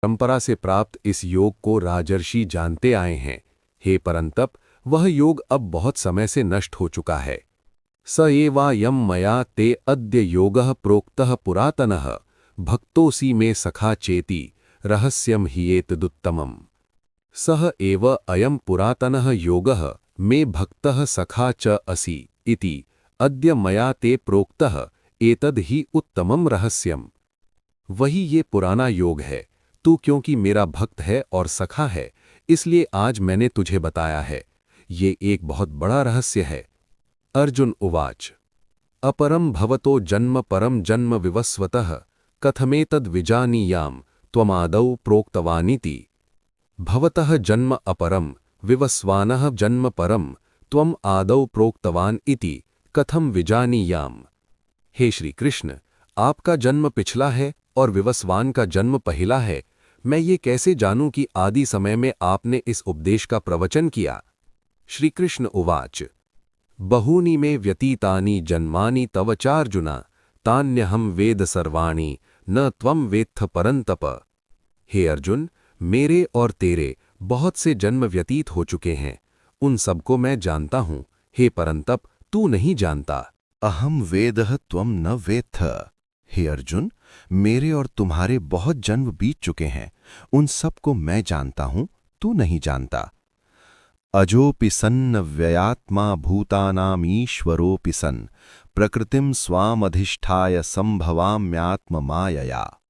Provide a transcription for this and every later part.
परंपरा से प्राप्त इस योग को राजर्षि जानते आए हैं। हे परंतप, वह योग अब बहुत समय से नष्ट हो चुका है। स एवायं मया ते अद्य योगः प्रोक्तः पुरातनः भक्तोऽसि मे सखा चेति रहस्यं हि एतदुत्तमम्। सः एव अयं पुरातनः योगः मे भक्तः सखा च असि इति अद्य मया ते प्रोक्तः एतद् ही उत्तमं रहस्यम्। वही ये पुराना योग है। तू क्योंकि मेरा भक्त है और सखा है, इसलिए आज मैंने तुझे बताया है। ये एक बहुत बड़ा रहस्य है। अर्जुन उवाच अपरं भवतो जन्म परम जन्म विवस्वतः कथमेतद् विजानीयाम् त्वमादौ प्रोक्तवानिति। भवतः जन्म अपरम विवस्वानः जन्म परम त्वम् आदौ प्रोक्तवान इति कथम विजानीयाम्। हे श्री कृष्ण, आपका जन्म पिछला है और विवस्वान का जन्म पहला है। मैं ये कैसे जानूं कि आदि समय में आपने इस उपदेश का प्रवचन किया। श्री कृष्ण उवाच बहूनि मे व्यतीतानि जन्मानि तव चार्जुन तान्यहं वेद सर्वाणि न त्वं वेत्थ परंतप। हे अर्जुन, मेरे और तेरे बहुत से जन्म व्यतीत हो चुके हैं, उन सबको मैं जानता हूं। हे परंतप, तू नहीं जानता। अहम वेदः त्वं न वेत्थ। हे अर्जुन, मेरे और तुम्हारे बहुत जन्म बीत चुके हैं, उन सबको मैं जानता हूं, तू नहीं जानता। अजोऽपि सन्न व्ययात्मा भूतानामीश्वरोऽपि सन् प्रकृतिं स्वामधिष्ठाय संभवाम्यात्ममायया।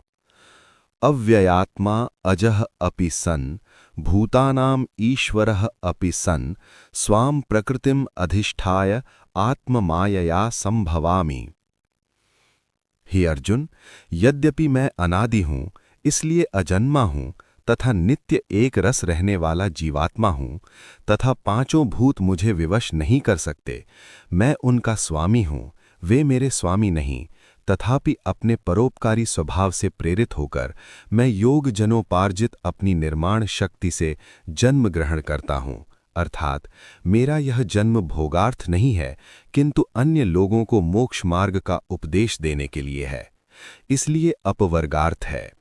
अव्ययात्मा अजः अपि सन् भूतानाम् ईश्वरः अपि सन् स्वाम प्रकृतिम् अधिष्ठाय आत्ममायया संभवामि। हे अर्जुन, यद्यपि मैं अनादि हूँ, इसलिए अजन्मा हूँ तथा नित्य एक रस रहने वाला जीवात्मा हूँ, तथा पांचों भूत मुझे विवश नहीं कर सकते। मैं उनका स्वामी हूँ, वे मेरे स्वामी नहीं। तथापि अपने परोपकारी स्वभाव से प्रेरित होकर मैं योग जनोपार्जित अपनी निर्माण शक्ति से जन्म ग्रहण करता हूँ। अर्थात मेरा यह जन्म भोगार्थ नहीं है, किंतु अन्य लोगों को मोक्ष मार्ग का उपदेश देने के लिए है, इसलिए अपवर्गार्थ है।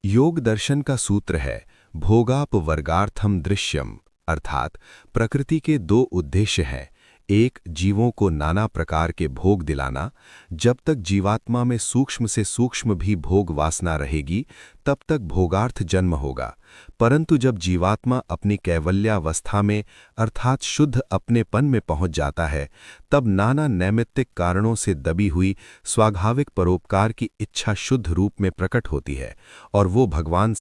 योग दर्शन का सूत्र है भोगापवर्गार्थम दृश्यम, अर्थात प्रकृति के दो उद्देश्य हैं। एक, जीवों को नाना प्रकार के भोग दिलाना। जब तक जीवात्मा में सूक्ष्म से सूक्ष्म भी भोग वासना रहेगी, तब तक भोगार्थ जन्म होगा। परंतु जब जीवात्मा अपनी कैवल्यावस्था में अर्थात शुद्ध अपनेपन में पहुंच जाता है, तब नाना नैमित्तिक कारणों से दबी हुई स्वाभाविक परोपकार की इच्छा शुद्ध रूप में प्रकट होती है और वो भगवान